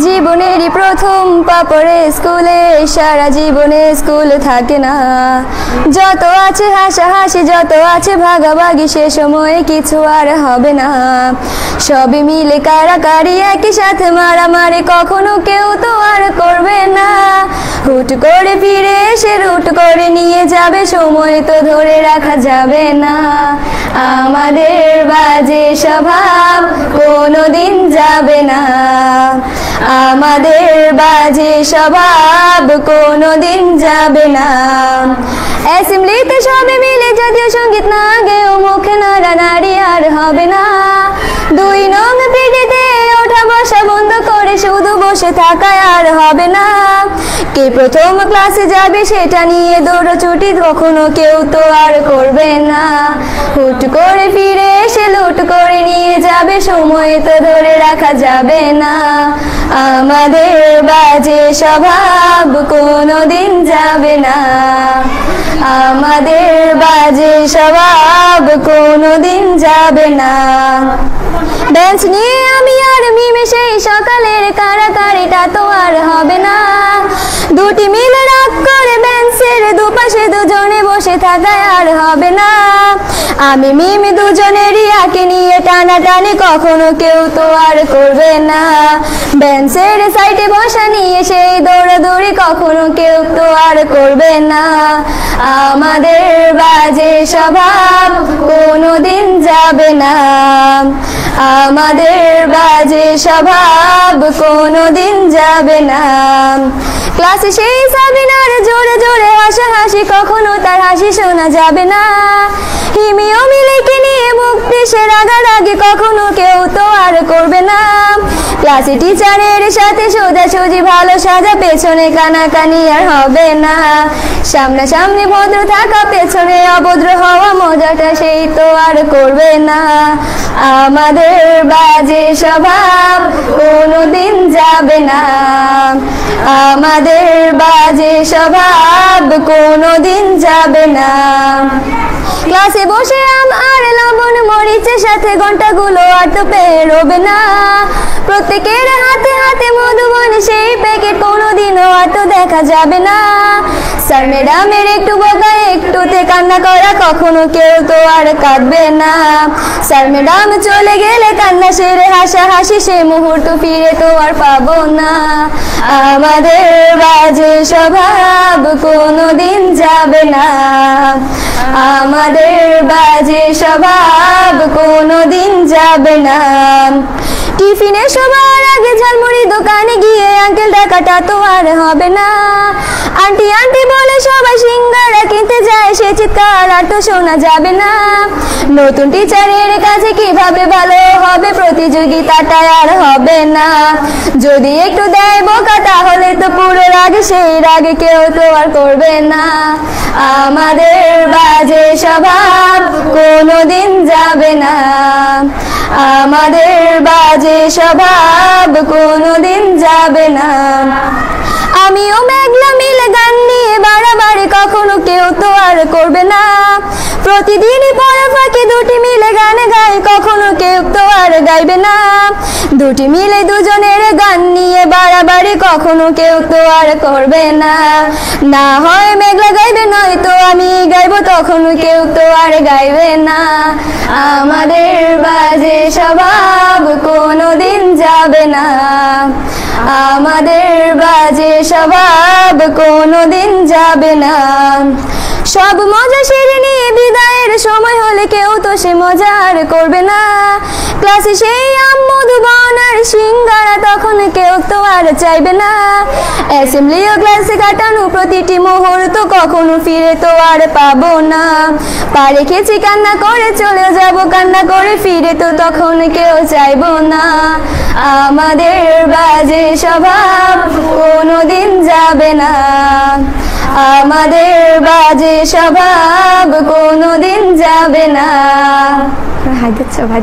জীবনেরই প্রথম পা পড়ে স্কুলে, সারা জীবনে স্কুল থাকে না। যত আছে হাসাহাসি, যত আছে ভাগাভাগি, সে সময়ে কিছু আর হবে না। সবই মিলে কারাকারি, একই সাথে মারামারি, কখনো কেউ তো আর করবে না। হুট করে ফিরে এসে রুট করে নিয়ে যাবে, সময় তো ধরে রাখা যাবে না। আমাদের বাজে স্বভাব কোনোদিন যাবে না, আমাদের বাজে স্বভাব কোনোদিন যাবে না। অ্যাসেম্বলিতে সবে মিলে জাতীয় সঙ্গীত না গেয়েও মুখে নাড়ানাড়ি আর হবে না। 2 নং পিটিতে ওঠা বসা বন্ধ করে শুধু বসে থাকা আর হবে না। কে প্রথম ক্লাসে যাবে সেটা নিয়ে দৌড়ছুটি কখনো কেউ তো আর করবে না। হুট করে ফিরে এসে লুট করে নিয়ে যাবে, সময় তো ধরে রাখা যাবে না। আমাদের বাজে স্বভাব কোনোদিন যাবে না, আমাদের বাজে স্বভাব কোনোদিন যাবে না। বেঞ্চ নিয়ে আমি আর মিমে সেই সকালের কারাকারিটা তো আর হবে না। দুটি মিলে রাগ করে বেঞ্চের দুপাশে দুজনে বসে থাকায় আর হবে না। আমি মিমি দুজনেরই আঁকে নিয়ে টানাটানি কখনো কেউ তো আর করবে না। বেঞ্চের সাইডে বসা নিয়ে সেই দৌড়াদৌড়ি কখনো কেউ তো আর করবে না। আমাদের বাজে স্বভাব কোনোদিন যাবে না, আমাদের বাজে স্বভাব কোনোদিন যাবে না। ক্লাসে সেই সাবিনার জোরে জোরে হাসাহাসি, কখনো তার হাসি শোনা যাবে না। হিমিও মিলেকে নিয়ে মুক্তি সে রাগারাগি কখনো কেউ তো আর করবে না। ক্লাসে টিচারের সাথে সোজাসুজি ভালো সাজা, পেছনে কানাকানি আর হবে না। সামনাসামনি ভদ্র থাকা, পেছনে অভদ্র হওয়া, মজাটা সেই তো আর করবে না। আমাদের বাজে স্বভাব কোনোদিন যাবে না, আমাদের বাজে স্বভাব কোনোদিন যাবে না। ক্লাসে বসে আম আর লবণ মরিচের সাথে ঘন্টাগুলো আর তো পেরোবে না। প্রত্যেকের হাতে হাতে মধুবন সেই প্যাকেট কোনোদিনও আর তো দেখা যাবে না। স্যার ম্যাডামের একটু বকা একটুতে কান্না করা, কখনো কেউ তো আর কাঁদবে না। স্যার ম্যাডাম চলে গেলে কান্না সেরে হাসাহাসি, সে মুহূর্ত ফিরে তো আর পাবো না। আমাদের বাজে স্বভাব কোনোদিন যাবে না, আমাদের বাজে স্বভাব কোনোদিন যাবে না। টিফিনে সবার আগে ঝালমুড়ি দোকানে গিয়ে আঙ্কেল ডাকাটা তো আর হবে না। আন্টি আন্টি বলে সবাই সিঙ্গারা কিনতে যায়, সে চিৎকার আর তো শোনা যাবে না। নতুন টিচারের কাছে কিভাবে ভালো হবে, প্রতিযোগিতাটা আর হবে না। যদি একটু দেয় বোকা তাহলে তো পুরো রাগে, সেই রাগে কেউ তো আর করবে না। আমাদের বাজে স্বভাব কোনোদিন যাবে না, আমাদের বাজে স্বভাব কোনোদিন যাবে না। আমিও মেঘলা মিলে গান নিয়ে বাড়াবাড়ি, কখনো কেউ তো আর করবে না। প্রতিদিনই পড়া ফাঁকি দুটি মিলে গান গাই, কখনো কেউ তো আর গাইবে না। দুটি মিলে দুজনের গান নিয়ে বাড়াবাড়ি, কখনো কেউ তো আর করবে না। না হয় মেঘলা গাইবে, নয়তো আমি গাইবো, তখনও কেউ তো আর গাইবে না। আমাদের বাজে স্বভাব কোনোদিন যাবে না, আমাদের বাজে স্বভাব কোনোদিন যাবে না। সব মজা সেরে নিয়ে বিদায়ের সময় হলে কেউ তো সে মজা আর করবে না। ক্লাসে সেই আম মধুবন আর সিঙ্গারা, তখন কেউ তো আর চাইবে না। অ্যাসেম্বলি ও ক্লাসে কাটানো প্রতিটি মুহূর্ত কখনো ফিরে তো আর পাবো না। পা রেখেছি কান্না করে চলে যাব, কান্না করে ফিরে তো তখন কেউ চাইবো না। আমাদের বাজে স্বভাব কোনোদিন যাবে না, আমাদের বাজে স্বভাব কোনোদিন যাবে না। হাই দিচ্ছ ভাই।